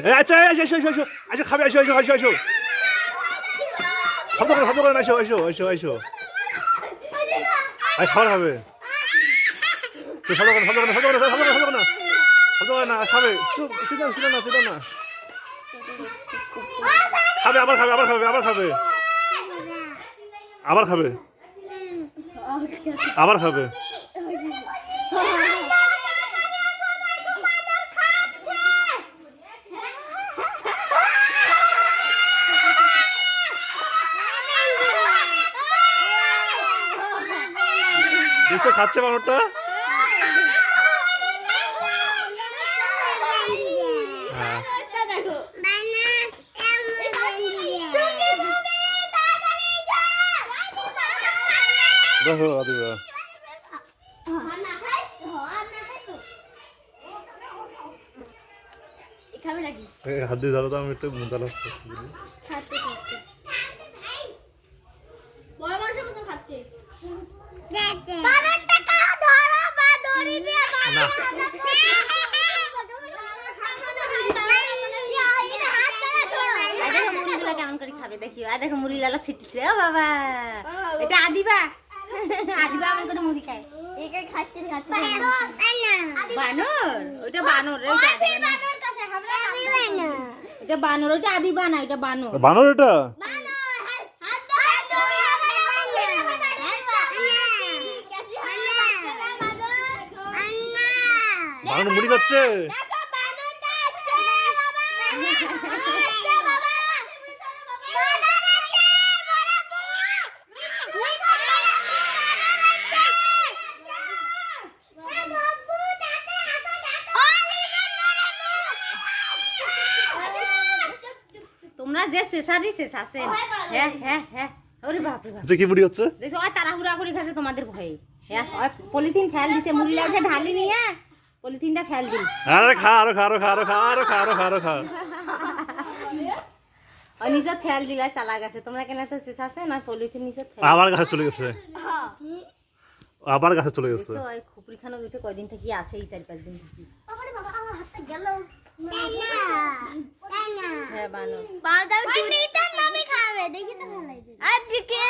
আচ্ছা এসো এসো এসো এসো খাবে এসো এসো এসো এসো শব্দ করে না এসো এসো এসো এসো খাবার খাবে না খাবে না খাবে আবার খাবে আবার খাবে আবার খাবে আবার খাবে আবার খাবে খাচ্ছে বানরটা দেখো আদিবা হাত দিয়ে ধরো তো আমি একটু মজা লাগছে কেমন করে খাবে দেখিও আর দেখো মুড়ি লালা ছিটছে ও বাবা এটা আদিবা আদিবা এমন করে মুড়ি খায় একাই খাচ্ছে বানর ওটা বানর রে ওটা বানর কাছে আমরা বানর এটা বানর ওটা আদিবা না এটা বানর বানর এটা বানর মুড়ি খাচ্ছে তোমরা যে শেষারি শেষ আছেন হ্যাঁ হ্যাঁ হ্যাঁ ওরে বাপ রে বাপ কি মুড়ি হচ্ছে দেখো ওই তাড়াহুড়া করে খাচ্ছে তোমাদের ভয়ে হ্যাঁ ওই পলিথিন ফেল দিছে মুড়ি লাউটা ঢালি নিয়ে পলিথিনটা ফেল দিল আরে খা আরো খা আরো খা আরো খা আরো খা আরো খা আরো খা ওই নিচে ফেল দিলা চালা গেছে তোমরা কেন তো শেষ আছে না পলিথিন নিচে ফেল আবার গাছে চলে গেছে আবার গাছে চলে গেছে ওই খুপড়ি খানো উঠে কয়দিন থেকে আছে এই 4-5 দিন থেকে বাবা বাবা আমার হাতটা গেল হ্যাঁ বানো বাদাম চিনি তো নামি খাবে দেখি তো ভালো লাগে আর বিকে